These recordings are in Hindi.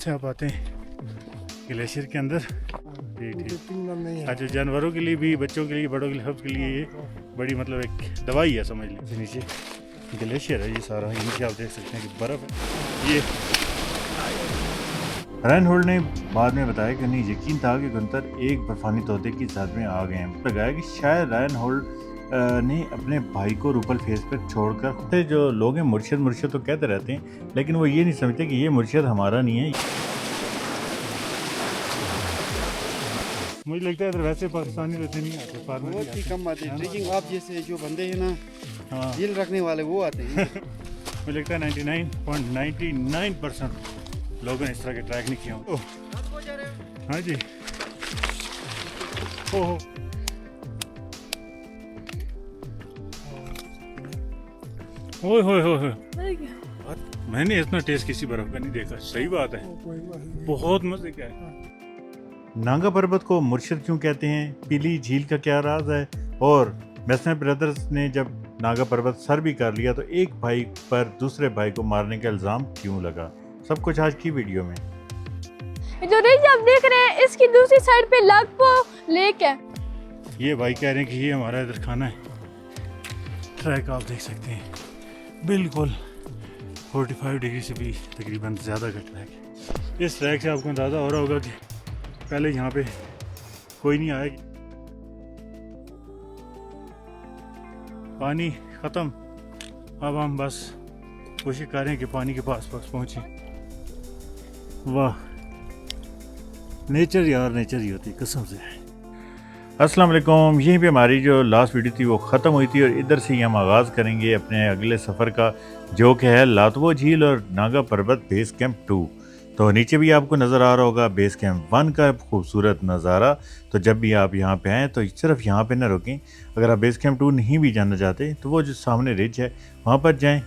से आप आते हैं ग्लेशियर के अंदर। ठीक अच्छा, जानवरों के लिए भी, बच्चों के लिए, बड़ों के लिए, सब के लिए ये बड़ी मतलब एक दवाई है समझ लीजिए। नीचे ग्लेशियर है ये सारा, नीचे आप देख सकते हैं कि बर्फ़ है ये। रेनहोल्ड ने बाद में बताया कि उन्हें यकीन था कि गुंतर एक बर्फानी तोते की साथ में आ गए हैं। लगाया कि शायद रेनहोल्ड ने अपने भाई को रूपल फेस पर छोड़कर, जो लोग हैं मुर्शिद मुर्शिद तो कहते रहते हैं, लेकिन वो ये नहीं समझते कि ये मुर्शिद हमारा नहीं है। मुझे लगता है वैसे पाकिस्तानी रहते नहीं आते, बहुत ही कम आते हैं। ट्रेकिंग आप जैसे जो बंदे हैं ना, हाँ, दिल रखने वाले वो आते हैं। मुझे लगता है 99.99% लोगों ने इस तरह के ट्रैक नहीं किए हों। हाँ जी, ओहो, ओए होए होए, मैंने इतना टेस्ट किसी बर्फ का नहीं देखा। सही बात है, बहुत मजे का है। नांगा पर्वत को मुर्शिद क्यों कहते हैं, पीली झील का क्या राज है, और मैसने ब्रदर्स ने जब नागा पर्वत सर भी कर लिया तो एक भाई पर दूसरे भाई को मारने का इल्जाम क्यों लगा, सब कुछ आज की वीडियो में। जो रिज आप देख रहे हैं इसकी दूसरी साइड पे लागपो लेक है। ये भाई कह रहे हैं कि ये हमारा इधर खाना है। ट्रैक आप देख सकते हैं बिल्कुल 45 डिग्री से भी तकरीबन ज़्यादा का ट्रैक है। इस ट्रैक से आपको अंदाज़ा हो रहा होगा कि पहले यहाँ पे कोई नहीं आया। पानी ख़त्म, अब हम बस कोशिश कर रहे हैं कि पानी के पास पहुँचे। वाह, नेचर यार, नेचर ही होती है कसम से। अस्सलाम वालेकुम, यहीं पे हमारी जो लास्ट वीडियो थी वो ख़त्म हुई थी और इधर से ही हम आगाज़ करेंगे अपने अगले सफ़र का, जो कि है लातवो झील और नागा पर्वत बेस कैंप 2। तो नीचे भी आपको नज़र आ रहा होगा बेस कैंप 1 का खूबसूरत नज़ारा। तो जब भी आप यहाँ पे आएँ तो सिर्फ यहाँ पे ना रुकें। अगर आप बेस कैंप 2 नहीं भी जाना चाहते तो वो जो सामने रिज है वहाँ पर जाएँ।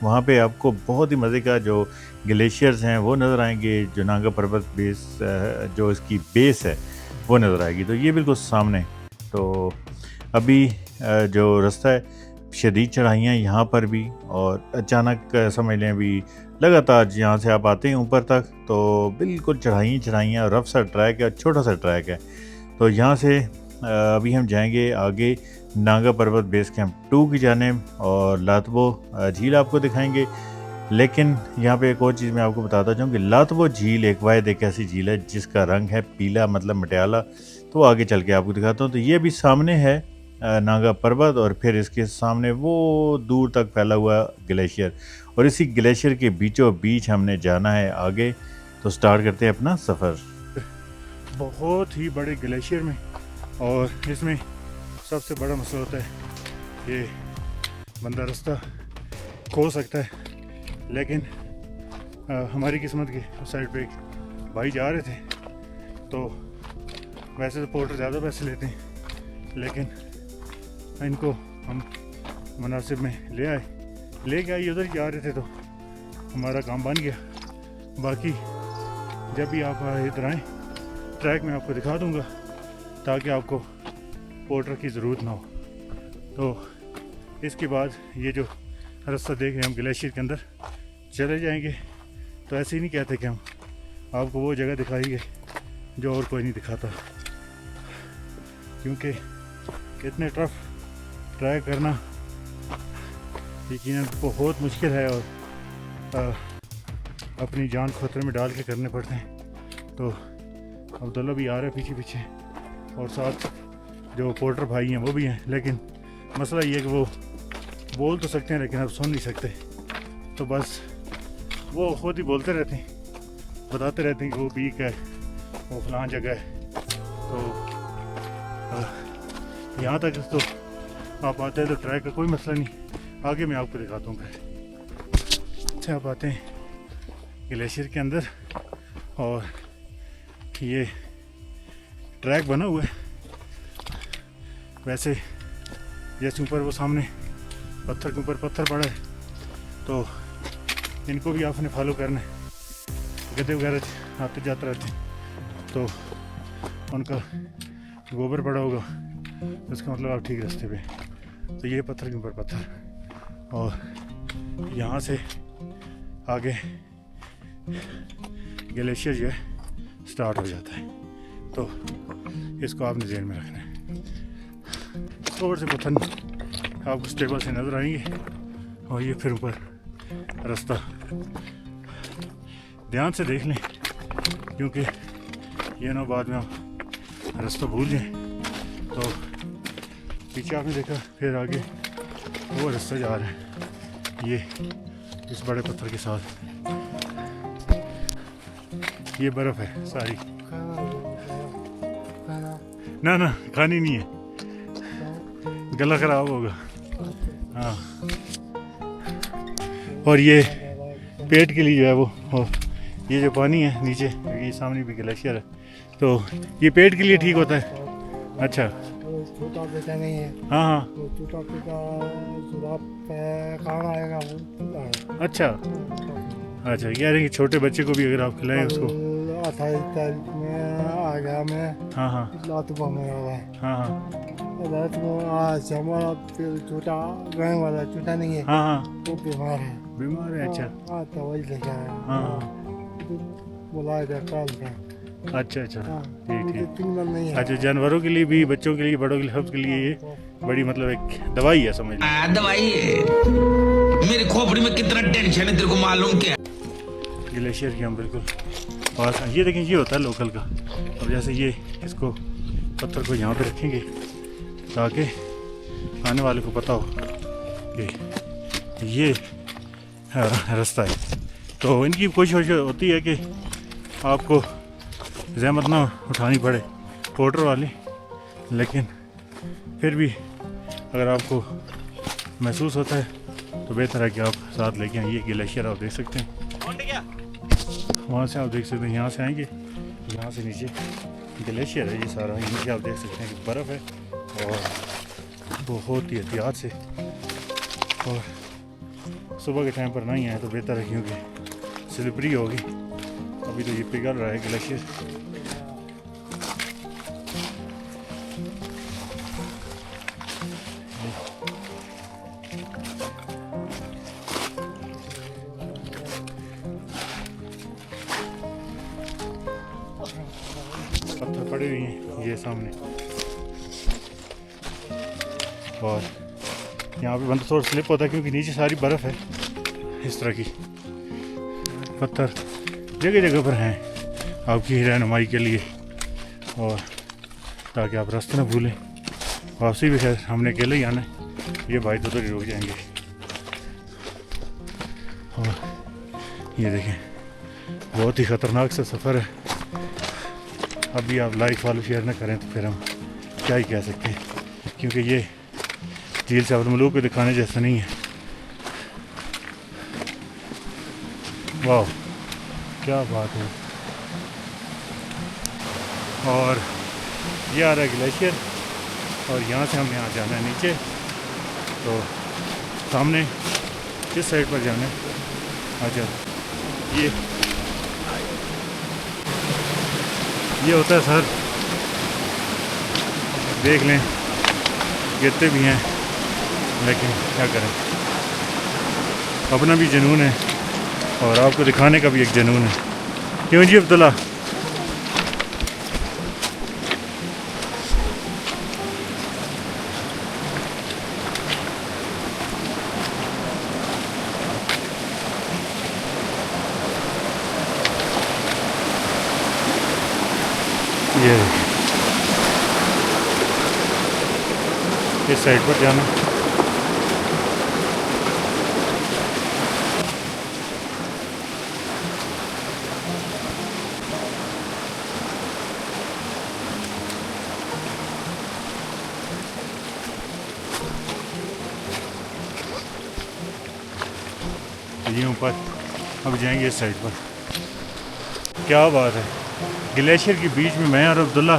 वहाँ पे आपको बहुत ही मज़े का जो ग्लेशियर्स हैं वो नज़र आएंगे, जो नागा पर्वत बेस जो इसकी बेस है वो नज़र आएगी। तो ये बिल्कुल सामने। तो अभी जो रास्ता है शदीद चढ़ाइयाँ यहाँ पर भी, और अचानक समझ लें अभी लगातार यहाँ से आप आते हैं ऊपर तक तो बिल्कुल चढ़ाइयाँ, रफ सा ट्रैक है, छोटा सा ट्रैक है। तो यहाँ से अभी हम जाएंगे आगे नागा पर्वत बेस कैंप 2 की जानिब और लातवो झील आपको दिखाएंगे। लेकिन यहाँ पे एक और चीज़ मैं आपको बताता चाहूँ कि लातवो झील एक ऐसी झील है जिसका रंग है पीला, मतलब मटियाला। तो आगे चल के आपको दिखाता हूँ। तो ये भी सामने है नागा पर्वत, और फिर इसके सामने वो दूर तक फैला हुआ ग्लेशियर, और इसी ग्लेशियर के बीचों बीच हमने जाना है आगे। तो स्टार्ट करते हैं अपना सफ़र। बहुत ही बड़े ग्लेशियर में, और इसमें सबसे बड़ा मसला होता है ये बंदा रास्ता खो सकता है। लेकिन हमारी किस्मत की उस साइड पे एक भाई जा रहे थे, तो वैसे तो पोर्टर ज़्यादा पैसे लेते हैं, लेकिन इनको हम मुनासिब में ले गए, उधर जा रहे थे तो हमारा काम बन गया। बाकी जब भी आप इधर आएँ ट्रैक में आपको दिखा दूंगा ताकि आपको पोर्टर की ज़रूरत ना हो। तो इसके बाद ये जो रास्ता देख रहे हैं हम ग्लेशियर के अंदर चले जाएंगे। तो ऐसे ही नहीं कहते कि हम आपको वो जगह दिखाएंगे जो और कोई नहीं दिखाता, क्योंकि इतने टफ ट्रैक करना यकीनन बहुत मुश्किल है और अपनी जान खतरे में डाल के करने पड़ते हैं। तो अब्दुल्ला भी आ रहा है पीछे पीछे, और साथ जो पोर्टर भाई हैं वो भी हैं। लेकिन मसला ये है कि वो बोल तो सकते हैं लेकिन अब सुन नहीं सकते। तो बस वो खुद ही बोलते रहते हैं, बताते रहते हैं कि वो बीक है, वो फलां जगह है। तो यहाँ तक तो आप आते हैं तो ट्रैक का कोई मसला नहीं, आगे मैं आपको दिखाता हूँ। फिर अच्छा आप आते हैं ग्लेशियर के अंदर, और ये ट्रैक बना हुआ है वैसे जैसे ऊपर वो सामने पत्थर के ऊपर पत्थर पड़ा है, तो इनको भी आपने फॉलो करना है। गधे वगैरह आते जाते रहते हैं तो उनका गोबर पड़ा होगा, इसका मतलब आप ठीक रास्ते पे। तो ये पत्थर के ऊपर पत्थर, और यहाँ से आगे ग्लेशियर जो है स्टार्ट हो जाता है। तो इसको आपने ध्यान में रखना है। थोड़े से पत्थर आपको स्टेबल से नज़र आएंगे और ये फिर ऊपर रास्ता ध्यान से देख लें, क्योंकि ये ना बाद में आप रास्ता भूल जाएं। तो पीछे आपने देखा, फिर आगे वो रास्ता जा रहा है ये इस बड़े पत्थर के साथ। ये बर्फ़ है सारी। ना ना खानी नहीं है, गला खराब होगा। हाँ, और ये पेट के लिए जो है वो, और ये जो पानी है नीचे, ये सामने भी ग्लेशियर है, तो ये पेट के लिए ठीक होता है। अच्छा, छोटा बेटा नहीं है। हाँ हाँ, वो छोटा बेटा जुलाब पे काम आएगा वो। अच्छा अच्छा, कह रहे हैं कि छोटे बच्चे को भी अगर आप खिलाएं उसको। 28 तारीख में आ गया मैं। हाँ हाँ लातूबा में आ गया। हाँ हाँ रात में आज हमारा फिर छोटा गाय वाला छोटा नहीं है, हाँ हाँ, वो बीमार है। बीमार है। अच्छा हाँ, दवाई लेके आया। हाँ, बुलाया था कल का। अच्छा अच्छा, हाँ, ठीक मुझे ठीक। 3 दिन नहीं है। अच्छा, जानवरों के लिए भी, बच्चों के लिए, बड़ों के लिए, सबके लिए ये बड़ी मतलब एक दवाई है, समझ लो। दवाई है। मेरी खोपड़ी में कितना टेंशन है तेरे को मालूम क्या? ग्लेशियर की हम बिल्कुल पास। ये देखें, ये होता है लोकल का। अब जैसे ये इसको पत्थर को यहाँ पे रखेंगे ताकि आने वाले को पता हो कि ये रास्ता है। तो इनकी कोशिश होती है कि आपको ज़हमत ना उठानी पड़े पोर्टर वाली, लेकिन फिर भी अगर आपको महसूस होता है तो बेहतर है कि आप साथ लेके आइए। ग्लेशियर आप देख सकते हैं, वहाँ से आप देख सकते हैं, यहाँ से आएंगे, यहाँ से नीचे ग्लेशियर है ये सारा। नीचे आप देख सकते हैं कि बर्फ़ है और बहुत ही एहतियात से, और सुबह के टाइम पर नहीं आए तो बेहतर है, क्योंकि स्लिपरी होगी। अभी तो ये पिघल रहा है ग्लेशियर। पत्थर पड़े हुए हैं ये सामने, और यहाँ पे बंदा थोड़ा स्लिप होता है क्योंकि नीचे सारी बर्फ़ है। इस तरह की पत्थर जगह जगह पर हैं आपकी रहनुमाई के लिए, और ताकि आप रास्ते न भूलें। वापसी भी खैर हमने अकेले ही आना है, ये भाई तो उधर ही रुक जाएंगे। और ये देखें, बहुत ही ख़तरनाक सा सफ़र है। अभी आप लाइक फॉलो शेयर न करें तो फिर हम क्या ही कह सकते हैं, क्योंकि ये झील से मलूक को दिखाने जैसा नहीं है। वाह, क्या बात है। और ये आ रहा है ग्लेशियर, और यहाँ से हम यहाँ जाना है नीचे, तो सामने किस साइड पर जाना है। अच्छा, ये होता है सर, देख लें, गिरते भी हैं, लेकिन क्या करें, अपना भी जुनून है और आपको दिखाने का भी एक जुनून है। क्यों जी अब्दुल्ला? ये इस साइड पर जाना। ये ऊपर अब जाएंगे इस साइड पर। क्या बात है, ग्लेशियर के बीच में मैं और अब्दुल्ला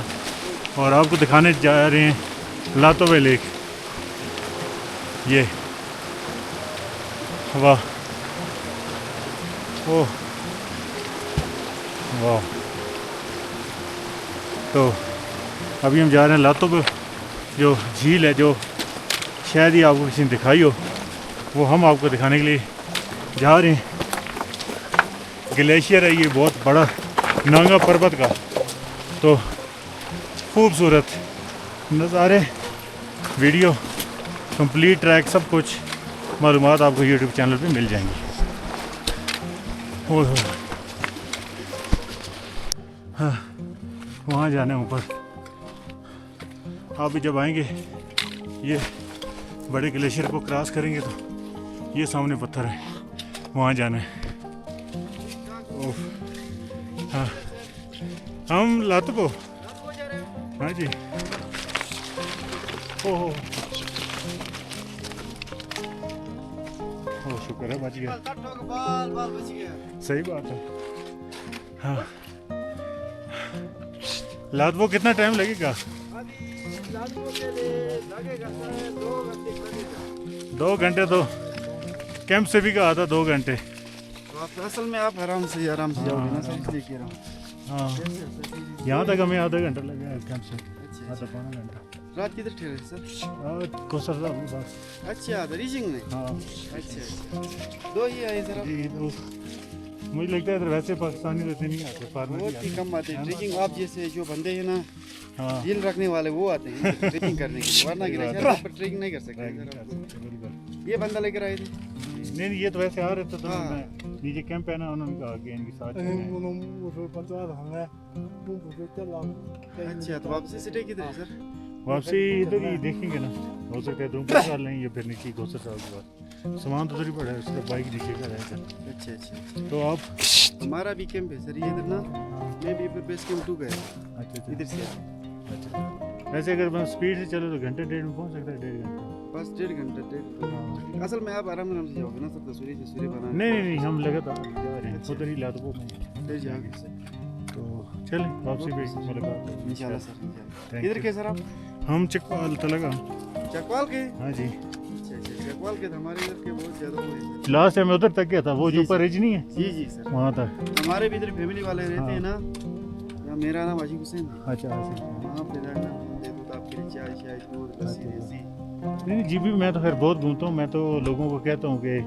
और आपको दिखाने जा रहे हैं लातोबे लेक। ये वाह, ओह वाह। तो अभी हम जा रहे हैं लातोबे, जो झील है, जो शायद ही आपको किसी ने दिखाई हो, वो हम आपको दिखाने के लिए जा रहे हैं। ग्लेशियर है ये, बहुत बड़ा नांगा पर्वत का। तो खूबसूरत नज़ारे, वीडियो, कंप्लीट ट्रैक, सब कुछ मालूमात आपको यूट्यूब चैनल पे मिल जाएंगी। ओह हाँ, वहाँ जाना है ऊपर। आप भी जब आएंगे ये बड़े ग्लेशियर को क्रॉस करेंगे तो ये सामने पत्थर है, वहाँ जाना है। ओह हाँ, हम लातको। हाँ जी। ओह शुक्र है बच गया। सही बात है। हाँ, लातको कितना टाइम लगेगा? 2 घंटे तो कैंप से भी कहा था 2 घंटे। तो आप असल में आप आराम से जाओगे ना सर, इसलिए कह रहा हूँ। हाँ, यहाँ तक हमें आधा घंटा लगा है कैंप से, आधा पौना घंटा। रात किधर ठहरे थे सर? कोसर साहब के पास। अच्छा, रीचिंग में। हाँ अच्छा, 2 ही आए सर। जी, तो मुझे लगता है इधर वैसे पाकिस्तानी रहते नहीं आते, फार्मर बहुत ही कम आते हैं ट्रेकिंग। आप जैसे जो बंदे हैं ना, हाँ दिल रखने वाले, वो आते हैं ट्रेकिंग करने के लिए, वरना ग्लेशियर पर ट्रेकिंग नहीं कर सकते सर आप। ये बंदा लेकर आए थे? नहीं, ये तो वैसे आ रहे थे तो हाँ। मैं नीचे कैंप है ना, उन्होंने कहा कि इनके साथ चलें। अच्छा, तो वापसी से किधर है सर? वापसी इधर ही देखेंगे ना, हो सकता है धूमपुर कर लें या फिर नीचे गोसर साहब के पास। सामान तो उधर ही पड़ा है, उसका बाइक नीचे का रहेगा। अच्छा, तो आप हमारा भी कैंप है सर ये इधर ना। मैं भी बेस कैंप 2 गया, अच्छा इधर से अच्छा, वैसे अगर मैं स्पीड से चले तो घंटे 1.5 में पहुंच सकता है, 1.5 घंटे। बस 1.5 घंटा। असल में आप आराम से जाओगे ना सर, तस्वीरें बना नहीं, हम लगातार जा रहे हैं उधर ही लातको में। फिर जाओगे सर। तो चलें वापसी पे मुलाकात होगी इंशाल्लाह सर, इंशाल्लाह। Thank किधर you. के सर आप? हम चकवाल तलगा। चकवाल के? हाँ जी, अच्छा, चकवाल के तो हमारे इधर के बहुत ज़्यादा हुए हैं सर। लास्ट टाइम मैं उधर तक गया था, वो जो जी, ऊपर रिज नहीं है जी सर। वहाँ तक। हमारे भी इधर फैमिली वाले रहते हैं ना। या मेरा नाम अजीब हुसैन है। अच्छा, वहाँ पे जाकर दे दूँ आपके लिए चाय शाय, दूध, लस्सी देसी। नहीं जी भी, मैं तो खैर बहुत घूमता हूँ। मैं तो लोगों को कहता हूँ कि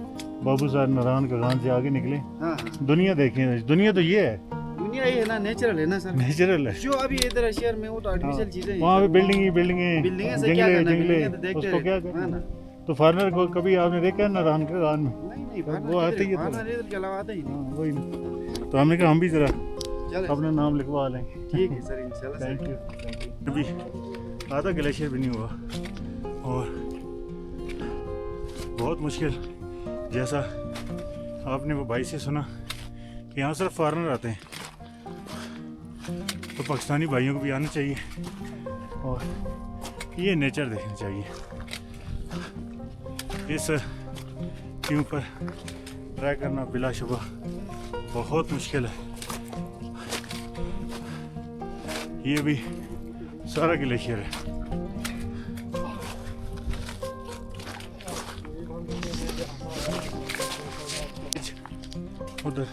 बाबू साहब नारायण का गान से आगे निकले, हाँ, दुनिया देखें। दुनिया तो ये है, दुनिया ये है ना, नेचुरल है ना सर। नेचुरल है। जो अभी इधर शहर में वो तो आर्टिफिशियल चीजें हैं। वहाँ पे बिल्डिंगें बिल्डिंगें से क्या करना, जंगले, बिल्डिंगें तो देखते उसको क्या रहते हैं, हाँ करना। ना। तो फार्मर को कभी आपने देखा है नारायण के गान में? नहीं, वो आते ही है तो। फार्मर इधर के अलावा आता ही नहीं। हाँ, वही ना। तो हमने कहा हम भी जरा चलो अपना नाम लिखवा लें। ठीक है सर, इंशाल्लाह सर। Thank you. अभी आधा ग्लेशियर भी नहीं हुआ और बहुत मुश्किल, जैसा आपने वो भाई से सुना कि यहाँ सिर्फ फॉरेनर आते हैं, तो पाकिस्तानी भाइयों को भी आना चाहिए और ये नेचर देखना चाहिए। इस के ऊपर ट्रैक करना बिलाशुबा बहुत मुश्किल है। ये भी सारा ग्लेशियर है। उधर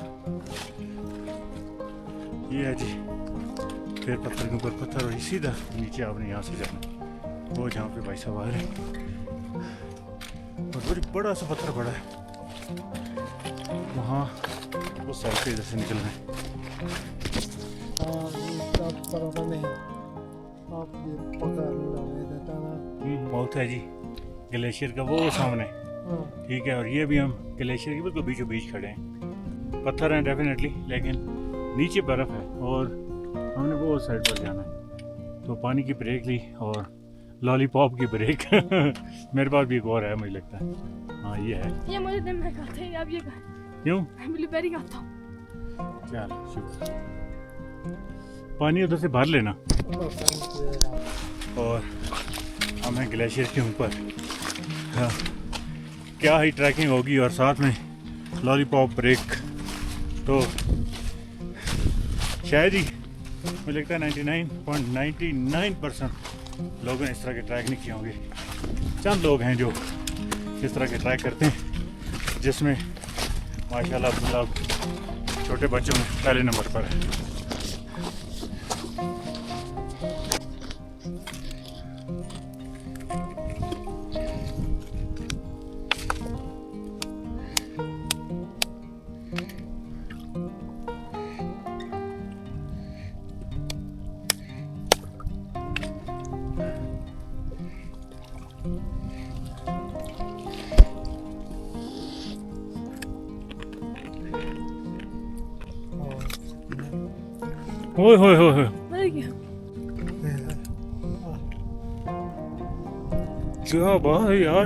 ये है जी, फिर पत्थर के ऊपर पत्थर और सीधा नीचे आपने यहाँ से जाना, वो जहाँ पे भाई साहब आ रहे हैं। और बड़ी बड़ा सा पत्थर पड़ा है वहाँ, उस साइड से इधर से निकलना है। बहुत है जी ग्लेशियर का वो सामने, ठीक है। और ये भी हम ग्लेशियर के बिल्कुल बीचों बीच खड़े हैं। पत्थर हैं डेफिनेटली, लेकिन नीचे बर्फ़ है और हमने वो साइड पर जाना है। तो पानी की ब्रेक ली और लॉलीपॉप की ब्रेक मेरे पास भी एक और है मुझे लगता है। हाँ ये है। ये मुझे दिन में खाते हैं, अब ये क्यों? ब्लूबेरी खाता हूँ। चल शुक्र। पानी उधर से भर लेना और हमें ग्लेशियर के ऊपर। हाँ, क्या ही ट्रैकिंग होगी और साथ में लॉलीपॉप ब्रेक। तो शायद ही मुझे लगता है 99.99% लोगों ने इस तरह के ट्रैक नहीं किए होंगे। चंद लोग हैं जो इस तरह के ट्रैक करते हैं, जिसमें माशाल्लाह अब्दुल्ला छोटे बच्चों में पहले नंबर पर है। ओए होए होए होए, मर गया। क्या बात है यार।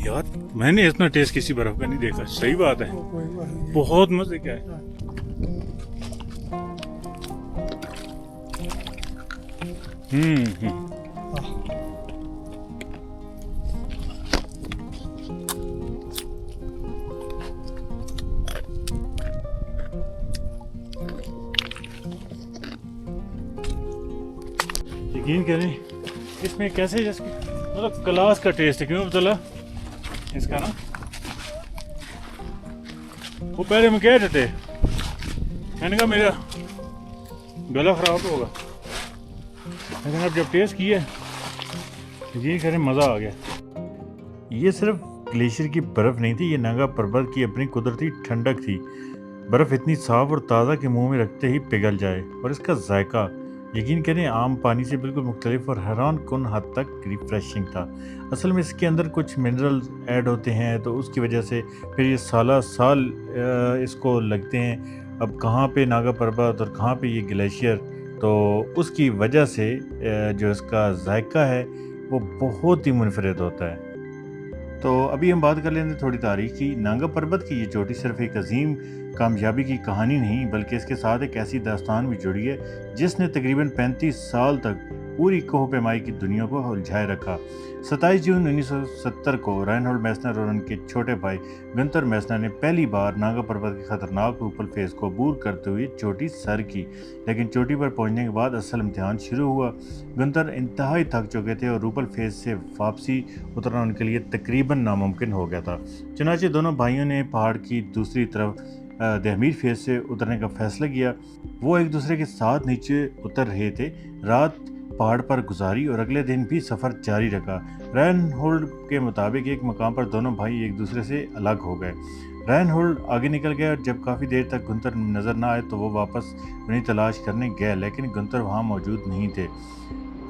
यार मैंने इतना टेस्ट किसी बर्फ का नहीं देखा, सही बात है, कोई बात नहीं। बहुत मजे का है। हम्म। यकीन करें इसमें कैसे जैसे मतलब क्लास का टेस्ट है, क्यों अब्दुल्ला इसका ना। वो पहले मैं कह रहे थे, मैंने कहा मेरा गला खराब होगा, लेकिन अब जब टेस्ट किया यकीन करें मज़ा आ गया। ये सिर्फ ग्लेशियर की बर्फ़ नहीं थी, ये नागा पर्वत की अपनी कुदरती ठंडक थी। बर्फ़ इतनी साफ़ और ताज़ा कि मुंह में रखते ही पिघल जाए, और इसका जायका यकीन करें आम पानी से बिल्कुल मुख्तलिफ और हैरान कुन हद तक रिफ्रेशिंग था। असल में इसके अंदर कुछ मिनरल ऐड होते हैं, तो उसकी वजह से फिर ये साल इसको लगते हैं। अब कहाँ पे नागा पर्वत और कहाँ पे ये ग्लेशियर, तो उसकी वजह से जो इसका जायका है वो बहुत ही मुनफरद होता है। तो अभी हम बात कर लेते हैं थोड़ी तारीख की। नागा पर्वत की ये चोटी सिर्फ एक अजीम कामयाबी की कहानी नहीं, बल्कि इसके साथ एक ऐसी दास्तान भी जुड़ी है जिसने तकरीबन 35 साल तक पूरी कोह पैमाई की दुनिया को उलझाए रखा। 27 जून 1970 को रेनहोल्ड मैसनर और उनके छोटे भाई गुंतर मैसनर ने पहली बार नागा पर्वत के खतरनाक रूपल फेस को अबूर करते हुए चोटी सर की। लेकिन चोटी पर पहुंचने के बाद असल इम्तिहान शुरू हुआ। गुंतर इंतहाई थक चुके थे और रूपल फेस से वापसी उतरना उनके लिए तकरीबन नामुमकिन हो गया था। चुनांचे दोनों भाइयों ने पहाड़ की दूसरी तरफ दहमीर फेस से उतरने का फैसला किया। वो एक दूसरे के साथ नीचे उतर रहे थे। रात पहाड़ पर गुजारी और अगले दिन भी सफ़र जारी रखा। रेनहोल्ड के मुताबिक एक मकाम पर दोनों भाई एक दूसरे से अलग हो गए। रेनहोल्ड आगे निकल गया और जब काफ़ी देर तक गुंतर नज़र ना आए तो वो वापस उन्हें तलाश करने गए, लेकिन गुंतर वहाँ मौजूद नहीं थे।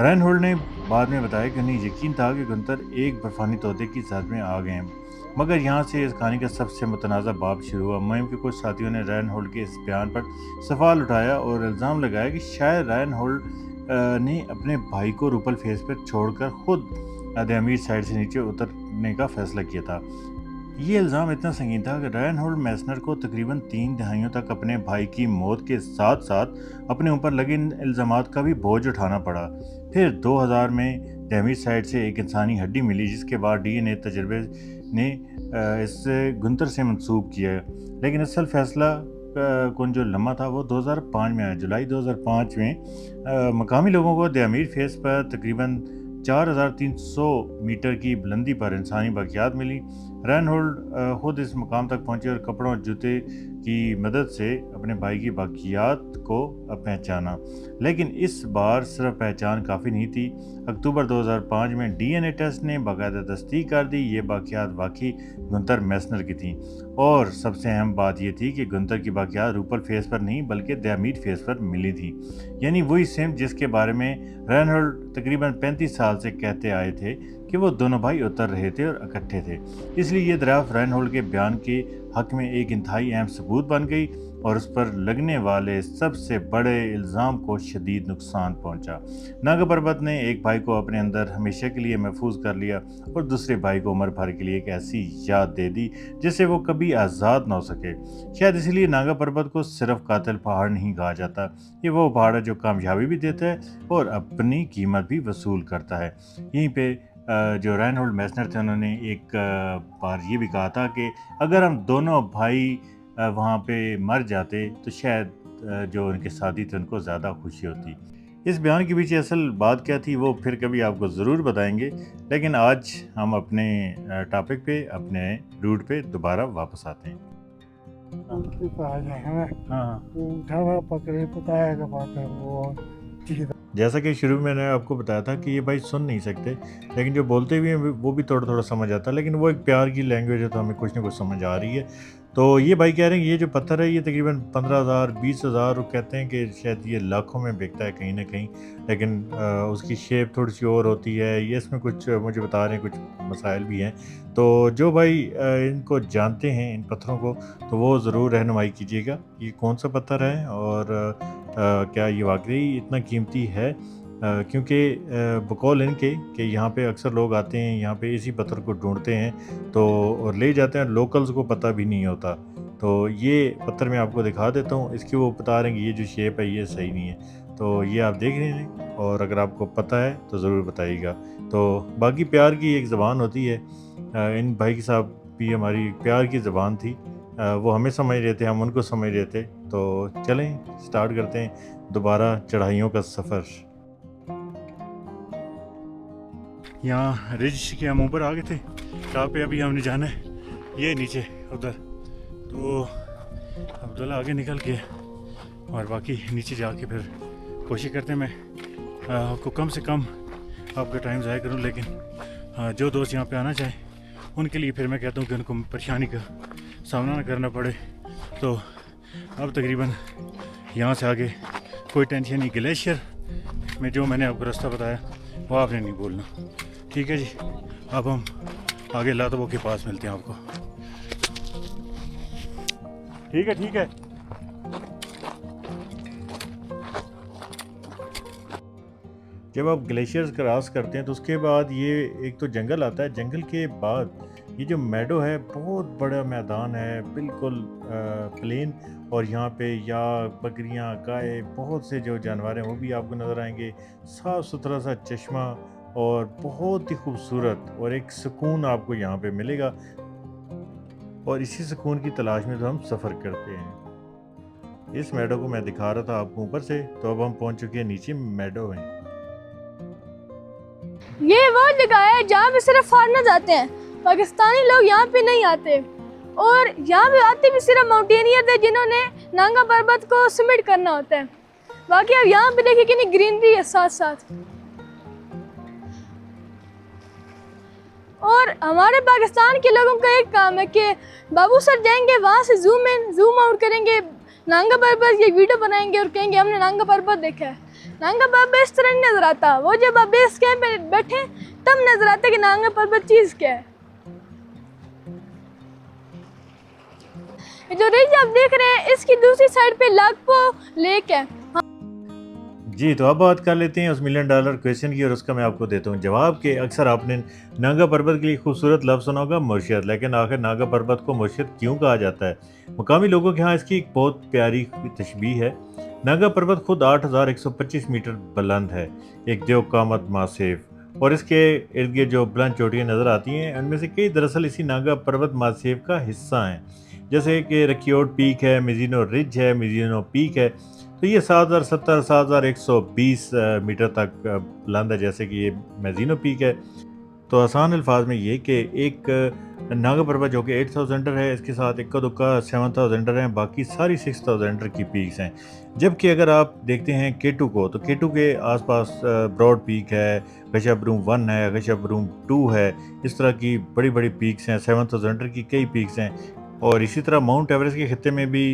रेनहोल्ड ने बाद में बताया कि उन्हें यकीन था कि गुंतर एक बर्फानी तोते की साथ में आ गए हैं। मगर यहाँ से इस कहानी का सबसे मुतनाज़ा बाब शुरू हुआ। मुहिम के कुछ साथियों ने रेनहोल्ड के इस बयान पर सवाल उठाया और इल्ज़ाम लगाया कि शायद रेनहोल्ड ने अपने भाई को रूपल फेस पर छोड़कर खुद दहमीर साइड से नीचे उतरने का फैसला किया था। ये इल्ज़ाम इतना संगीन था कि रेनहोल्ड मैसनर को तकरीबन 3 दहाइयों तक अपने भाई की मौत के साथ साथ अपने ऊपर लगे इन इल्ज़ामात का भी बोझ उठाना पड़ा। फिर 2000 में दहमीर साइड से एक इंसानी हड्डी मिली, जिसके बाद डीएनए तजर्बे ने इसे गुंतर से मंसूब किया, लेकिन असल फैसला कौन जो लम्हा था वो 2005 में आया। जुलाई 2005 में मकामी लोगों को दहमीर फेस पर तकरीबन 4300 मीटर की बुलंदी पर इंसानी बाकियात मिली। रेनहोल्ड खुद इस मकाम तक पहुंचे और कपड़ों और जूते की मदद से अपने भाई की बाकियात को पहचाना, लेकिन इस बार सिर्फ पहचान काफ़ी नहीं थी। अक्टूबर 2005 में डीएनए टेस्ट ने बाकायदा तस्दीक कर दी ये बाकियात वाकई गुंतर मैसनर की थी। और सबसे अहम बात यह थी कि गुंतर की बाकियात रूपल फेस पर नहीं बल्कि दहमीर फेस पर मिली थी, यानी वही सेम जिसके बारे में रेनहोल्ड तकरीबन 35 साल से कहते आए थे कि वो दोनों भाई उतर रहे थे और इकट्ठे थे। इसलिए ये दरियाफ्त रेनहोल्ड के बयान के हक में एक इंतहाई अहम सबूत बन गई और उस पर लगने वाले सबसे बड़े इल्ज़ाम को शदीद नुकसान पहुंचा। नागा पर्वत ने एक भाई को अपने अंदर हमेशा के लिए महफूज कर लिया और दूसरे भाई को उम्र भर के लिए एक ऐसी याद दे दी जिससे वो कभी आज़ाद ना हो सके। शायद इसलिए नागा पर्वत को सिर्फ कातिल पहाड़ नहीं कहा जाता, ये वो पहाड़ है जो कामयाबी भी देता है और अपनी कीमत भी वसूल करता है। यहीं पर जो रेनहोल्ड मैसनर थे उन्होंने एक बार ये भी कहा था कि अगर हम दोनों भाई वहाँ पे मर जाते तो शायद जो उनके साथी थे उनको ज़्यादा खुशी होती। इस बयान के पीछे असल बात क्या थी वो फिर कभी आपको ज़रूर बताएंगे, लेकिन आज हम अपने टॉपिक पे, अपने रूट पे दोबारा वापस आते हैं। उनके पास है हाँ, वो उठावा पकड़े पकाया का बात है वो ठीक है। जैसा कि शुरू में मैंने आपको बताया था कि ये भाई सुन नहीं सकते, लेकिन जो बोलते भी हैं वो भी थोड़ा थोड़ा समझ आता है, लेकिन वो एक प्यार की लैंग्वेज है तो हमें कुछ ना कुछ समझ आ रही है। तो ये भाई कह रहे हैं ये जो पत्थर है ये तकरीबन 15,000 20,000 कहते हैं कि शायद ये लाखों में बिकता है कहीं ना कहीं, लेकिन उसकी शेप थोड़ी सी और होती है। ये इसमें कुछ मुझे बता रहे हैं कुछ मसाइल भी हैं। तो जो भाई इनको जानते हैं इन पत्थरों को तो वो ज़रूर रहनुमाई कीजिएगा ये कौन सा पत्थर है और क्या ये वाकई इतना कीमती है। क्योंकि बकौल इनके कि यहाँ पे अक्सर लोग आते हैं यहाँ पे इसी पत्थर को ढूंढते हैं तो और ले जाते हैं, लोकल्स को पता भी नहीं होता। तो ये पत्थर मैं आपको दिखा देता हूँ, इसकी वो बता रहे हैं कि ये जो शेप है ये सही नहीं है। तो ये आप देख रहे हैं और अगर आपको पता है तो ज़रूर बताइएगा। तो बाकी प्यार की एक ज़बान होती है, इन भाई साहब भी हमारी प्यार की ज़बान थी, वो हमें समझ रहे थे हम उनको समझ रहे थे। तो चलें स्टार्ट करते हैं दोबारा चढ़ाइयों का सफ़र। यहाँ रिज के हम ऊपर आ गए थे, जहाँ पे अभी हमने जाना है ये नीचे उधर। तो अब्दुल्ला आगे निकल के और बाकी नीचे जाके फिर कोशिश करते हैं मैं आपको कम से कम आपका टाइम ज़ाया करूँ, लेकिन जो दोस्त यहाँ पे आना चाहे उनके लिए फिर मैं कहता हूँ कि उनको परेशानी का सामना ना करना पड़े। तो अब तकरीबन यहाँ से आगे कोई टेंशन नहीं, ग्लेशियर में जो मैंने आपको रास्ता बताया वो आपने नहीं बोलना, ठीक है जी। अब हम आगे लातबो के पास मिलते हैं आपको, ठीक है ठीक है। जब आप ग्लेशियर्स क्रॉस करते हैं तो उसके बाद ये एक तो जंगल आता है, जंगल के बाद ये जो मैडो है बहुत बड़ा मैदान है बिल्कुल प्लेन, और यहाँ पे या बकरियाँ गाय बहुत से जो जानवर हैं वो भी आपको नज़र आएंगे। साफ़ सुथरा सा चश्मा और बहुत ही खूबसूरत और एक सुकून आपको यहाँ पे मिलेगा, और इसी सुकून की तलाश में तो हम सफ़र करते हैं। इस मैडो को मैं दिखा रहा था आपको ऊपर से, तो अब हम पहुँच चुके हैं नीचे मैडो में। ये वो जगह है जहाँ पे सिर्फ फॉरेनर्स आते हैं, पाकिस्तानी लोग यहाँ पे नहीं आते। और यहाँ पे आते भी सिर्फ माउंटेनियर थे जिन्होंने नांगा पर्वत को समिट करना होता है। बाकी अब यहाँ पे देखिए कितनी ग्रीनरी है साथ साथ। और हमारे पाकिस्तान के लोगों का एक काम है कि बाबू सर जाएंगे वहाँ से जूम इन जूम आउट करेंगे, नांगा पर्वत की एक वीडियो बनाएंगे और कहेंगे हमने नांगा पर्वत देखा है। नांगा पर्वत इस तरह नहीं नजर आता, वो जब आप बेस कैंप पे बैठे तब नजर आता है कि नांगा पर्वत चीज क्या है। जो रिज आप देख रहे हैं इसकी दूसरी साइड पे लाकपो लेक है। जी तो अब बात कर लेते हैं उस $1 मिलियन क्वेश्चन की, और उसका मैं आपको देता हूँ जवाब कि अक्सर आपने नागा पर्वत के लिए खूबसूरत लफ्ज़ सुना होगा मुर्शिद, लेकिन आखिर नागा पर्वत को मुर्शिद क्यों कहा जाता है? मुकामी लोगों के यहाँ इसकी एक बहुत प्यारी तशबीह है। नागा पर्वत खुद 8,125 मीटर बुलंद है, एक देवकामत मासेव, और इसके इर्द गिर्द जो बुलंद चोटियाँ नज़र आती हैं उनमें से कई दरअसल इसी नागा पर्वत मासेव का हिस्सा हैं, जैसे कि रकियोट पीक है, मिज़िनो रिज है, मिज़िनो पीक है। तो ये 7,070 7,120 मीटर तक बुलंद है, जैसे कि ये मिज़िनो पीक है। तो आसान अल्फाज में ये कि एक नागा पर्वत जो कि 8,000 है, इसके साथ इक्का दुक्का 7,000 हैं, बाकी सारी 6,000 की पीक्स हैं। जबकि अगर आप देखते हैं केटू को, तो केटू के आसपास ब्रॉड पीक है, गशाब्रूम 1 है, गशाब्रूम 2 है, इस तरह की बड़ी बड़ी पीक्स हैं, 7,000 की कई पीक्स हैं। और इसी तरह माउंट एवरेस्ट के खत्ते में भी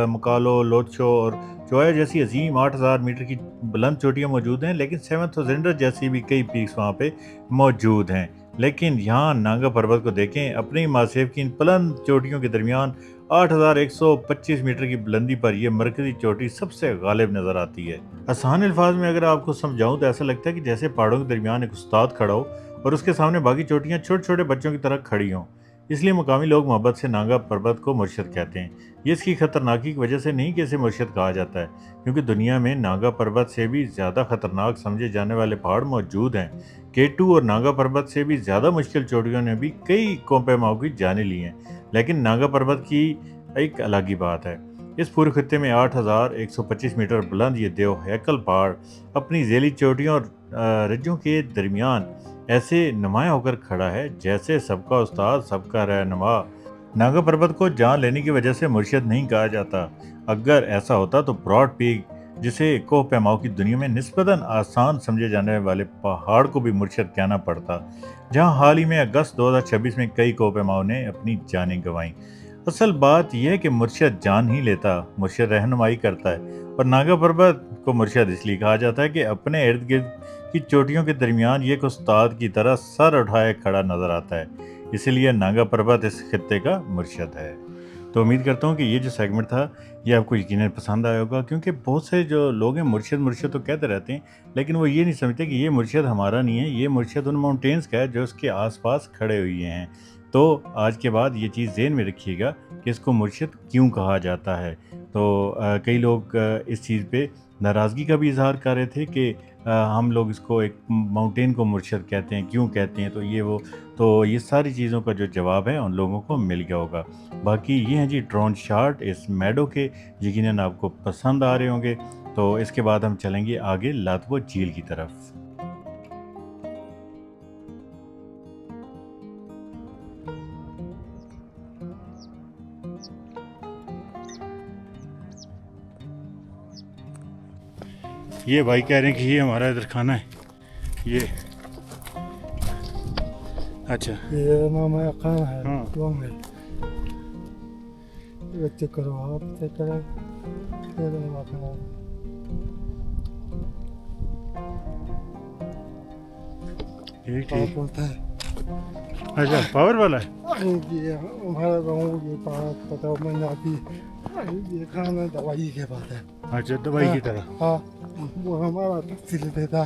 मकालो, लोचो और चोया जैसी अजीम 8,000 मीटर की बुलंद चोटियाँ मौजूद हैं, लेकिन 7,000 जैसी भी कई पीक्स वहाँ पे मौजूद हैं। लेकिन यहाँ नागा पर्वत को देखें, अपनी मासेव की इन बुलंद चोटियों के दरमियान 8,125 मीटर की बुलंदी पर यह मरकजी चोटी सबसे गालिब नज़र आती है। आसान अल्फाज में अगर आपको समझाऊँ तो ऐसा लगता है कि जैसे पहाड़ों के दरमियान एक उस्ताद खड़ा हो और उसके सामने बाकी चोटियाँ छोटे छोटे बच्चों की तरह खड़ी हों। इसलिए मुकामी लोग मोहब्बत से नागा पर्वत को मुर्शिद कहते हैं। ये इसकी खतरनाकी की वजह से नहीं कि इसे मुर्शिद कहा जाता है, क्योंकि दुनिया में नागा पर्वत से भी ज़्यादा खतरनाक समझे जाने वाले पहाड़ मौजूद हैं। केटू और नागा पर्वत से भी ज़्यादा मुश्किल चोटियों ने भी कई कोपेमाओं की जानें ली हैं, लेकिन नागा पर्वत की एक अलग ही बात है। इस पूरे खत्ते में 8,125 मीटर बुलंद ये देव हैकल पहाड़ अपनी झेली चोटियों और रिजों के दरमियान ऐसे नुमाया होकर खड़ा है जैसे सबका उस्ताद सबका रहनुमा। नागा पर्वत को जान लेने की वजह से मुर्शिद नहीं कहा जाता। अगर ऐसा होता तो ब्रॉड पीक, जिसे कोह पैमाओं की दुनिया में निस्बतन आसान समझे जाने वाले पहाड़ को भी मुर्शिद कहना पड़ता, जहां हाल ही में अगस्त 2026 में कई कोह पैमाओं ने अपनी जानें गंवाईं। असल बात यह है कि मुर्शद जान ही लेता, मुर्शद रहनुमाई करता है। और नागा पर्वत को मुर्शद इसलिए कहा जाता है कि अपने इर्द गिर्द की चोटियों के दरमियान ये एक उस्ताद की तरह सर उठाए खड़ा नजर आता है, इसीलिए नागा पर्वत इस खित्ते का मुर्शद है। तो उम्मीद करता हूँ कि ये जो सेगमेंट था ये आपको यकीनन पसंद आया होगा, क्योंकि बहुत से जो लोग हैं मुर्शद मुर्शद तो कहते रहते हैं, लेकिन वो ये नहीं समझते कि ये मुर्शद हमारा नहीं है, ये मुर्शद उन माउंटेन्स का है जो उसके आसपास खड़े हुए हैं। तो आज के बाद ये चीज़ ज़हन में रखिएगा कि इसको मुर्शद क्यों कहा जाता है। तो कई लोग इस चीज़ पे नाराज़गी का भी इजहार कर रहे थे कि हम लोग इसको एक माउंटेन को मुर्शद कहते हैं, क्यों कहते हैं, तो ये सारी चीज़ों का जो जवाब है उन लोगों को मिल गया होगा। बाकी ये हैं जी ड्रोन शॉट इस मैडो के, यकीनन आपको पसंद आ रहे होंगे। तो इसके बाद हम चलेंगे आगे लातवो झील की तरफ। ये भाई कह रहे हैं कि ये हमारा इधर खाना है। ये अच्छा ये नाम है खाना है हाँ। लॉन्ग है। ये चेक करो आप, चेक करें ये नाम खाना है। ठीक पावर ठीक। बोलता है अच्छा पावर वाला है। ये हमारा गाँव ये पावर पता हो मैंने अभी ये खाना दवाई के बाद है। अच्छा दवाई की तरह। हाँ वो हमारा तफसील देता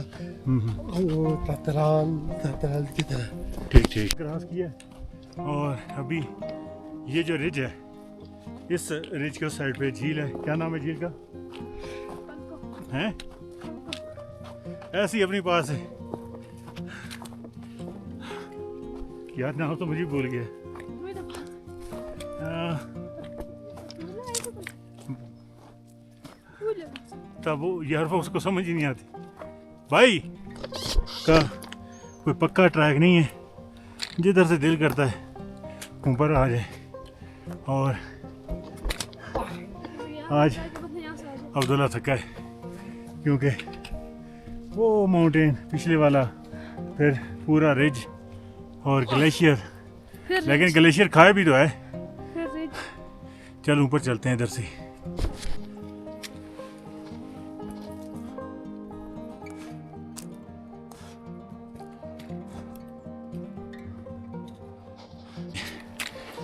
वो ततराल की तरह। ठीक ठीक क्रॉस किया। और अभी ये जो रिज है, इस रिज के उस साइड पे झील है। क्या नाम है झील का? हैं ऐसी अपनी पास है यार, नाम तो मुझे भूल गया। तब वो यार वो उसको समझ ही नहीं आती भाई का कोई पक्का ट्रैक नहीं है, जिधर से दिल करता है ऊपर आ जाए। और आज अब्दुल्ला थका है क्योंकि वो माउंटेन पिछले वाला, फिर पूरा रिज और ग्लेशियर, लेकिन ग्लेशियर खाए भी तो है। चल ऊपर चलते हैं इधर से।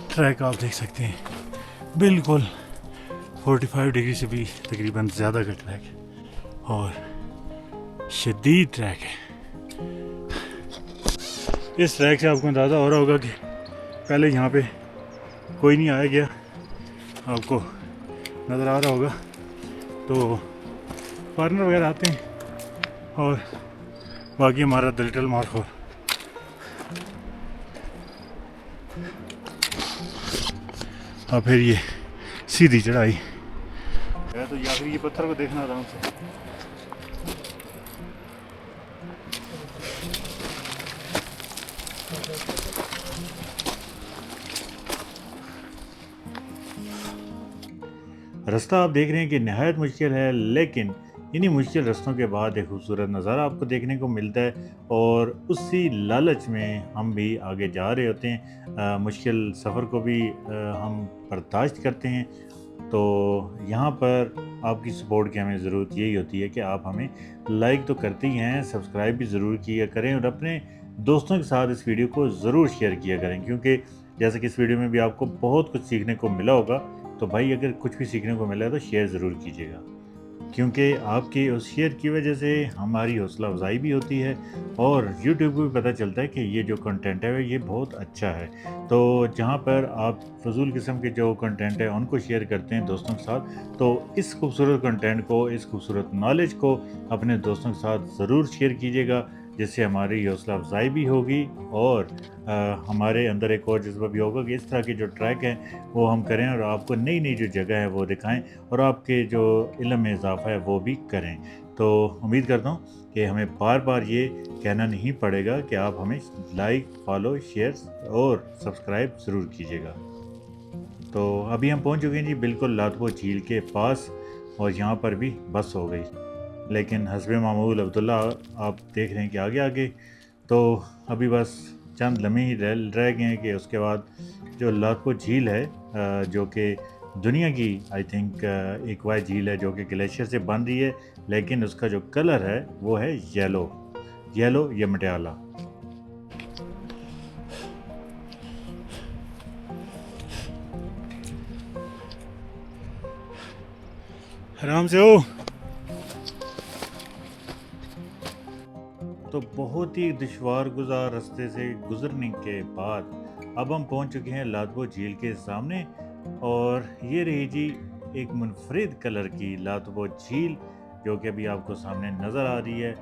ट्रैक आप देख सकते हैं, बिल्कुल 45 डिग्री से भी तकरीबन ज़्यादा का ट्रैक है और शदीद ट्रैक है। इस ट्रैक से आपको अंदाज़ा हो रहा होगा कि पहले यहाँ पे कोई नहीं आया गया, आपको नज़र आ रहा होगा। तो फॉरेनर वगैरह आते हैं और बाकी हमारा द लिटिल मार्कोर। और फिर ये सीधी चढ़ाई है, तो या फिर ये पत्थर को देखना आराम से। रास्ता आप देख रहे हैं कि नहायत मुश्किल है, लेकिन इन्हीं मुश्किल रास्तों के बाद एक खूबसूरत नज़ारा आपको देखने को मिलता है और उसी लालच में हम भी आगे जा रहे होते हैं। मुश्किल सफ़र को भी हम बर्दाश्त करते हैं। तो यहाँ पर आपकी सपोर्ट की हमें ज़रूरत यही होती है कि आप हमें लाइक तो करते ही हैं, सब्सक्राइब भी ज़रूर किया करें और अपने दोस्तों के साथ इस वीडियो को ज़रूर शेयर किया करें, क्योंकि जैसे कि इस वीडियो में भी आपको बहुत कुछ सीखने को मिला होगा। तो भाई अगर कुछ भी सीखने को मिला है तो शेयर ज़रूर कीजिएगा, क्योंकि आपके उस शेयर की वजह से हमारी हौसला अफजाई भी होती है और YouTube को भी पता चलता है कि ये जो कंटेंट है ये बहुत अच्छा है। तो जहाँ पर आप फजूल किस्म के जो कंटेंट है उनको शेयर करते हैं दोस्तों के साथ, तो इस खूबसूरत कंटेंट को, इस खूबसूरत नॉलेज को अपने दोस्तों के साथ ज़रूर शेयर कीजिएगा, जिससे हमारी हौसला अफजाई भी होगी और हमारे अंदर एक और जज्बा भी होगा कि इस तरह के जो ट्रैक हैं वो हम करें और आपको नई नई जो जगह है वो दिखाएं और आपके जो इल्म में इजाफा है वो भी करें। तो उम्मीद करता हूँ कि हमें बार बार ये कहना नहीं पड़ेगा कि आप हमें लाइक, फॉलो, शेयर और सब्सक्राइब ज़रूर कीजिएगा। तो अभी हम पहुँच चुके हैं जी बिल्कुल लातवो झील के पास और यहाँ पर भी बस हो गई, लेकिन हस्बे मामूल अब्दुल्ला आप देख रहे हैं कि आगे आगे। तो अभी बस चंद लम्हे ही रह गए हैं कि उसके बाद जो लाथपो झील है जो कि दुनिया की आई थिंक एक वाइड झील है जो कि ग्लेशियर से बन रही है, लेकिन उसका जो कलर है वो है येलो या मटियाला। आराम से हो। तो बहुत ही दुश्वार गुजार रास्ते से गुजरने के बाद अब हम पहुंच चुके हैं लाथपो झील के सामने, और ये रही जी एक मुनफरिद कलर की लाथपो झील जो कि अभी आपको सामने नज़र आ रही है।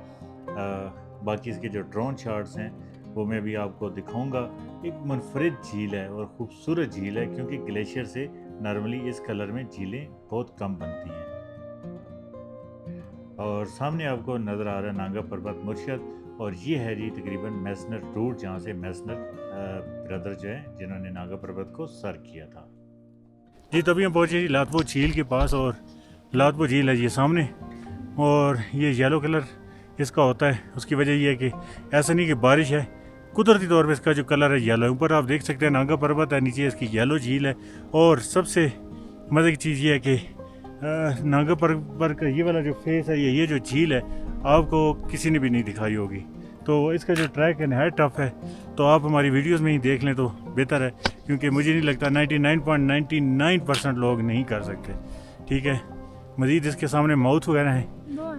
बाकी इसके जो ड्रोन शॉट्स हैं वो मैं भी आपको दिखाऊंगा। एक मुनफरिद झील है और ख़ूबसूरत झील है, क्योंकि ग्लेशियर से नॉर्मली इस कलर में झीलें बहुत कम बनती हैं। और सामने आपको नज़र आ रहा है नांगा पर्वत मुर्शद, और ये है जी तकरीबन मैसनर रूट, जहाँ से मैसनर ब्रदर जो हैं जिन्होंने नांगा पर्वत को सर किया था। जी तभी हम पहुँचे जी लाथपो झील के पास, और लाथपो झील है ये सामने, और ये येलो कलर इसका होता है। उसकी वजह ये है कि ऐसा नहीं कि बारिश है, कुदरती तौर पे इसका जो कलर है येलो है। ऊपर आप देख सकते हैं नांगा पर्वत है, नीचे इसकी येलो झील है। और सबसे मज़े की चीज़ ये है कि नांगा पर्वत का ये वाला जो फेस है, ये जो झील है, आपको किसी ने भी नहीं दिखाई होगी। तो इसका जो ट्रैक है नहायत टफ है, तो आप हमारी वीडियोस में ही देख लें तो बेहतर है, क्योंकि मुझे नहीं लगता 99.99% लोग नहीं कर सकते। ठीक है, मज़ीद इसके सामने माउथ वगैरह है,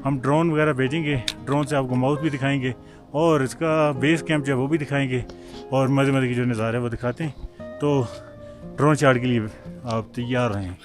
हम ड्रोन वगैरह भेजेंगे, ड्रोन से आपको माउथ भी दिखाएंगे और इसका बेस कैंप जो है वो भी दिखाएंगे, और मज़े की जो नज़ारे है वो दिखाते हैं। तो ड्रोन शॉट के लिए आप तैयार रहें।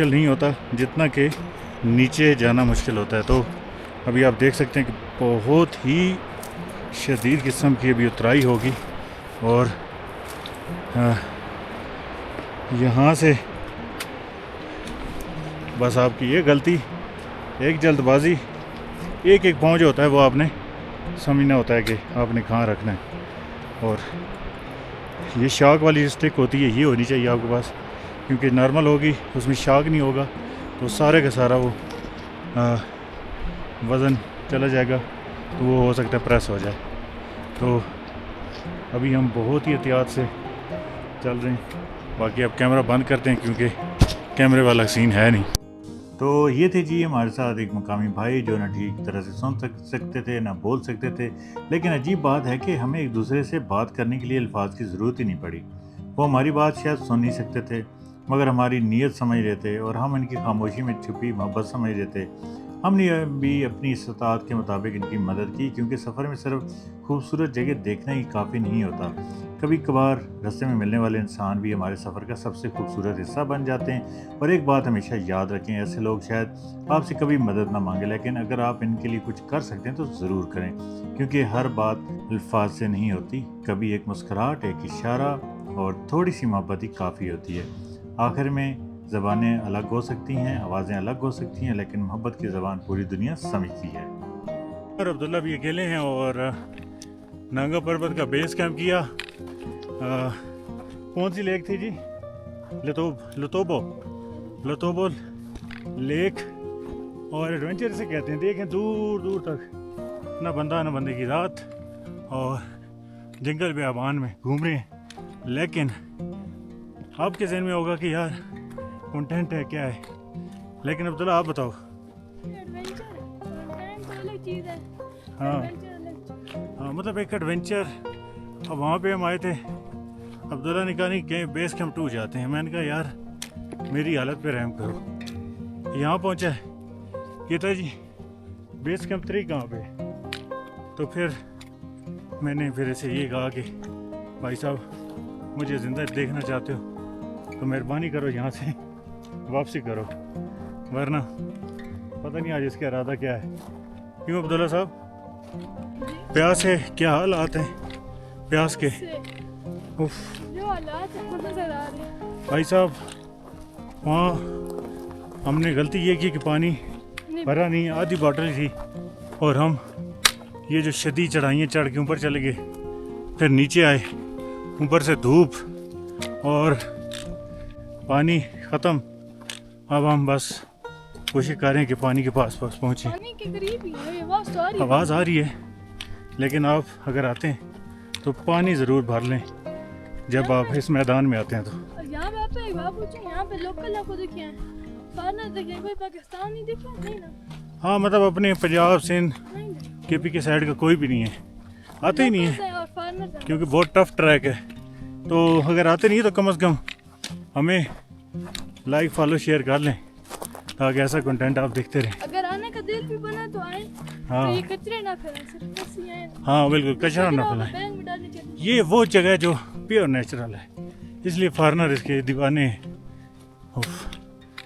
मुश्किल नहीं होता जितना कि नीचे जाना मुश्किल होता है। तो अभी आप देख सकते हैं कि बहुत ही शदीद किस्म की अभी उतराई होगी और यहाँ से बस आपकी ये गलती, एक जल्दबाजी, एक एक पाँव जो होता है वो आपने समझना होता है कि आपने कहाँ रखना है। और ये शाक वाली स्टिक होती है, ये होनी चाहिए आपके पास, क्योंकि नॉर्मल होगी उसमें शाक नहीं होगा तो सारे का सारा वो वज़न चला जाएगा, तो वो हो सकता है प्रेस हो जाए। तो अभी हम बहुत ही एहतियात से चल रहे हैं। बाकी अब कैमरा बंद करते हैं क्योंकि कैमरे वाला सीन है नहीं। तो ये थे जी हमारे साथ एक मकामी भाई जो ना ठीक तरह से सुन सकते थे ना बोल सकते थे, लेकिन अजीब बात है कि हमें एक दूसरे से बात करने के लिए अल्फाज की ज़रूरत ही नहीं पड़ी। वो हमारी बात शायद सुन नहीं सकते थे मगर हमारी नीयत समझ रहे थे और हम इनकी खामोशी में छुपी मोहब्बत समझ रहे थे। हमने भी अपनी इस्तात के मुताबिक इनकी मदद की, क्योंकि सफ़र में सिर्फ खूबसूरत जगह देखना ही काफ़ी नहीं होता, कभी कभार रास्ते में मिलने वाले इंसान भी हमारे सफ़र का सबसे खूबसूरत हिस्सा बन जाते हैं। और एक बात हमेशा याद रखें, ऐसे लोग शायद आपसे कभी मदद ना मांगे, लेकिन अगर आप इनके लिए कुछ कर सकते हैं तो ज़रूर करें, क्योंकि हर बात अल्फाज से नहीं होती। कभी एक मुस्कुराहट, एक इशारा और थोड़ी सी मोहब्बत ही काफ़ी होती है। आखिर में ज़बानें अलग हो सकती हैं, आवाज़ें अलग हो सकती हैं, लेकिन मोहब्बत की ज़बान पूरी दुनिया समझती है। और अब्दुल्ला भी अकेले हैं और नांगा पर्वत का बेस कैंप किया। कौन सी लेक थी जी? लतोबो लेक। और एडवेंचर से कहते हैं, देखें दूर दूर तक ना बंदा ना बंदे की रात, और जंगल बेआबान में घूम रहे हैं। लेकिन आपके जहन में होगा कि यार कंटेंट है क्या है, लेकिन अब्दुल्ला आप बताओ। एडवेंचर तो अलग चीज़ है। हाँ, मतलब एक एडवेंचर। अब वहाँ पे हम आए थे, अब्दुल्ला ने कहा नहीं कहीं बेस कैंप 2 जाते हैं। मैंने कहा यार मेरी हालत पे रहम करो। यहाँ पहुँचा है, कहता जी बेस कैंप 3 कहाँ पे? तो फिर मैंने फिर ऐसे ये कहा कि भाई साहब मुझे ज़िंदा देखना चाहते हो तो मेहरबानी करो यहाँ से वापसी करो, वरना पता नहीं आज इसका इरादा क्या है। क्यों अब्दुल्ला साहब, प्यास है, क्या हालात हैं प्यास के? उफ जो हालात हैं वो नजर आ रहे हैं भाई साहब, वहाँ हमने गलती ये की कि पानी भरा नहीं, आधी बॉटल थी, और हम ये जो शदीद चढ़ाइयाँ चढ़ के ऊपर चले गए, फिर नीचे आए, ऊपर से धूप और पानी ख़त्म। अब हम बस कोशिश कर रहे हैं कि पानी के पास पहुँचे। पानी के करीब ही है, आवाज़ तो आ रही है। आवाज़ आ रही है, लेकिन आप अगर आते हैं तो पानी ज़रूर भर लें जब आप इस मैदान में आते हैं। तो यहाँ पे आप एक बात पूछूं, यहाँ पे लोकल आपको दिखे हैं, फॉरेनर दिखे, कोई पाकिस्तान नहीं दिखे? नहीं ना। हाँ, मतलब अपने पंजाब सिंध नहीं केपी के साइड का कोई भी नहीं है, आते ही नहीं है, और फॉरेनर क्योंकि बहुत टफ ट्रैक है। तो अगर आते नहीं तो कम से कम हमें लाइक फॉलो शेयर कर लें ताकि ऐसा कंटेंट आप देखते रहें। अगर आने का दिल भी बना तो आए। हाँ। तो ये कचरे ना फैलाएं, सिर्फ ऐसे ही आए। हाँ बिल्कुल, कचरा ना फैलाएं। बैग में डालने चाहिए। ये वो जगह है जो प्योर नेचुरल है, इसलिए फॉरेनर इसके दीवाने हैं। उफ,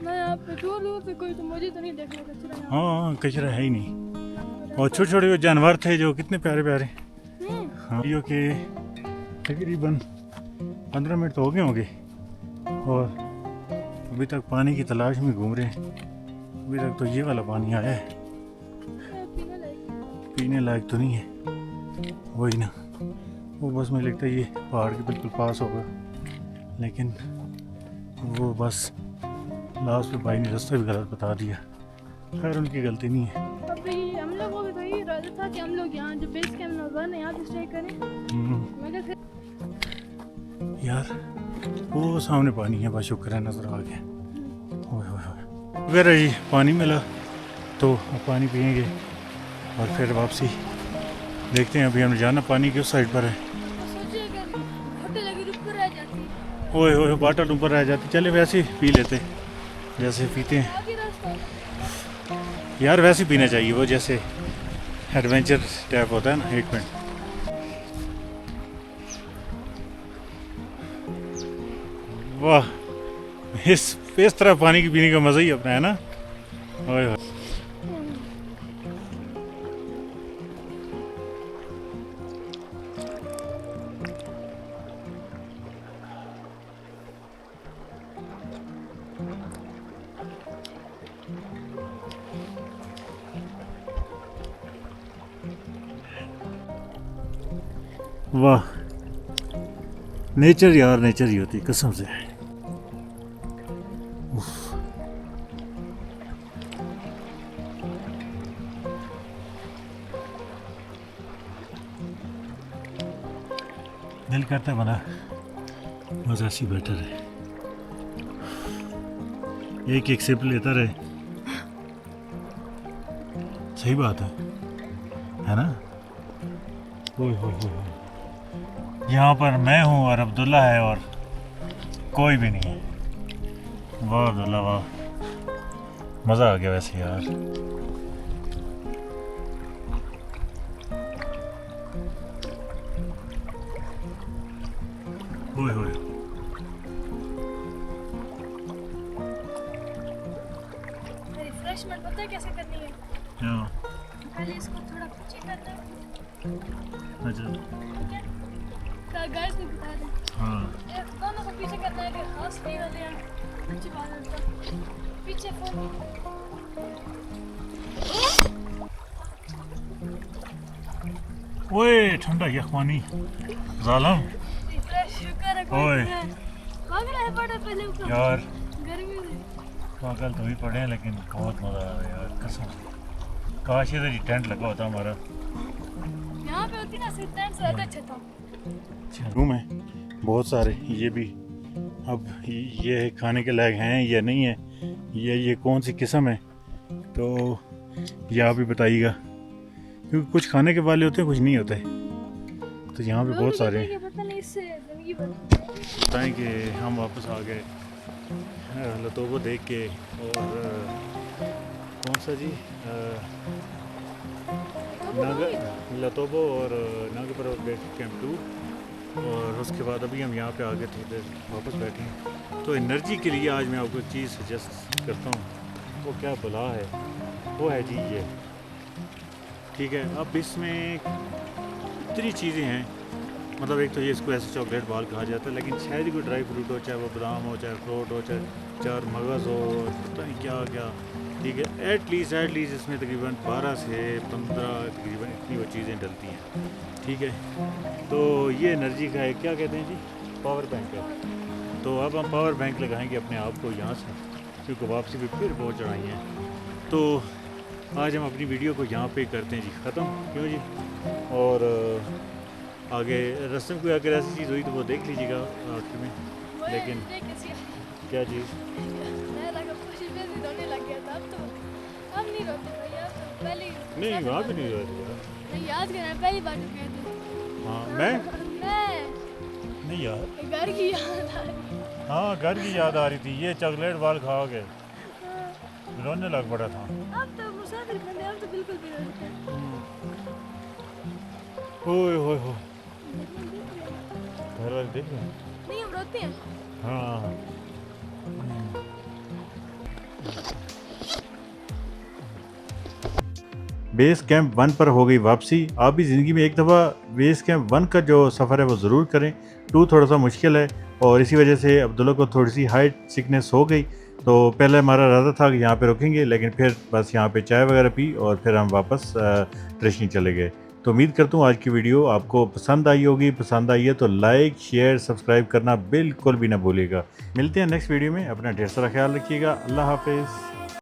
मैं यहाँ पे दूर से कोई तो मुझे तो नहीं देखा कचरा यहाँ। हाँ कचरा है ही नहीं। और छोटे छोटे जानवर थे जो कितने प्यारे प्यारे। हाँ, यो के तकरीबन 15 मिनट तो हो गए होंगे और अभी तक पानी की तलाश में घूम रहे हैं। अभी तक तो ये वाला पानी आया है, पीने लायक तो नहीं है। वही ना, वो बस मुझे लगता है ये पहाड़ के बिल्कुल पास होगा, लेकिन वो बस लास्ट में भाई ने रास्ता भी गलत बता दिया। खैर उनकी गलती नहीं है। अभी हम लोगों को तो ये इरादा था कि हम लोग यहाँ जो बेस कैंप नजर है यहाँ पे स्टे करें, मगर फिर यार वो सामने पानी है, बस शुक्र है नजर आ गया। ओए ओए ओए, अगर जी पानी मिला तो अब पानी पियेंगे और फिर वापसी देखते हैं। अभी हमें जाना पानी की उस साइड पर है। सोचिए अगर होटल अगर ऊपर रह जाती, ओए ओए, बाटल ऊपर रह जाती, चले वैसे ही पी लेते जैसे पीते हैं आगे रास्ता यार, वैसे ही पीना चाहिए वो जैसे एडवेंचर टाइप होता है ना। एक मिनट, वाह इस तरह पानी की पीने का मज़ा ही अपना है ना। ओए होए। वाह, नेचर यार, नेचर ही होती कसम से। उफ। दिल करता है बना मजा सी बेटर है, एक एक सिप लेता रहे। सही बात है ना। ओए होए होए, यहाँ पर मैं हूँ और अब्दुल्ला है और कोई भी नहीं है। वाह अब्दुल्ला वाह, मज़ा आ गया वैसे यार। ओए होए, रिफ्रेशमेंट पता है कैसे करनी है? हाँ, पहले इसको थोड़ा पीछे करना है, अच्छा, ठीक है? तो गाइस को बता दें, हाँ ये दोनों को पीछे करना है कि हाथ नहीं वाले हैं, अच्छी बात है। तो पीछे फोन ओए ठंडा यखमानी जालम रिफ्रेश शुक्र है ओए। कोई है पागल है पड़ा पहले ऊपर यार, गर्मी में। पागल तो ही पड़े हैं लेकिन बहुत मज़ा आ रहा है यार कसम से। काश इधर ही टेंट लगा होता हमारा। यहाँ पे होती ना सिर्फ टेंट से ज़्यादा अच्छा था। रूम है बहुत सारे, ये भी अब ये खाने के लायक हैं या नहीं है, ये कौन सी किस्म है, तो ये आप ही बताइएगा, क्योंकि कुछ खाने के वाले होते हैं कुछ नहीं होते। तो यहाँ पे बहुत सारे हैं। पता नहीं इससे जिंदगी बनती है। बताएं कि हम वापस आ गए लतोबो देख के, और कौन सा जी लतोबो और नागा पर्वत बेस कैंप 2, और उसके बाद अभी हम यहाँ पे आ गए थोड़ी देर वापस बैठे हैं। तो एनर्जी के लिए आज मैं आपको एक चीज़ सजेस्ट करता हूँ, वो क्या भला है, वो है जी ये, ठीक है। अब इसमें इतनी चीज़ें हैं, मतलब एक तो ये इसको ऐसे चॉकलेट बाल कहा जाता है, लेकिन शायद ही कोई ड्राई फ्रूट हो, चाहे वो बादाम हो, चाहे फ्रूट हो, चाहे चार मगज़ हो, पता नहीं क्या क्या, ठीक है। एटलीस्ट इसमें तकरीबन 12 से 15 तकरीबन इतनी वो चीज़ें डलती हैं, ठीक है। तो ये एनर्जी का है, क्या कहते हैं जी, पावर बैंक है। तो अब हम पावर बैंक लगाएंगे अपने आप को यहाँ से, क्योंकि वापसी भी फिर बहुत चढ़ाई हैं। तो आज हम अपनी वीडियो को यहाँ पे करते हैं जी ख़त्म, क्यों जी। और आगे रास्ते में कोई अगर ऐसी चीज़ हुई तो वो देख लीजिएगा आखिर में। लेकिन क्या चीज़, मैं लगा खुशी में भी रोने लग गया था। अब नहीं रोते भैया, तो पहले नहीं वहाँ भी नहीं रहा यार। नहीं याद करना, पहली बार जो गए थे। हाँ मैं नहीं यार, घर की याद आ रही। हाँ घर की याद आ रही थी, ये चॉकलेट बाल खा के रोने लग पड़ा था। अब तो मुसाफिर बंदे, अब तो बिल्कुल भी नहीं रोते। ओए होए हो, घर वाले देख रहे हैं। नहीं हम रोते हैं। हाँ बेस कैंप 1 पर हो गई वापसी। आप भी ज़िंदगी में एक दफ़ा बेस कैंप 1 का जो सफ़र है वो ज़रूर करें। 2 थोड़ा सा मुश्किल है और इसी वजह से अब्दुल्ला को थोड़ी सी हाइट सिकनेस हो गई। तो पहले हमारा इरादा था कि यहाँ पे रुकेंगे, लेकिन फिर बस यहाँ पे चाय वगैरह पी और फिर हम वापस ट्रेशनी चले गए। तो उम्मीद करता हूँ आज की वीडियो आपको पसंद आई होगी। पसंद आई है तो लाइक शेयर सब्सक्राइब करना बिल्कुल भी ना भूलिएगा। मिलते हैं नेक्स्ट वीडियो में। अपना ढेर सारा ख्याल रखिएगा। अल्लाह हाफिज़।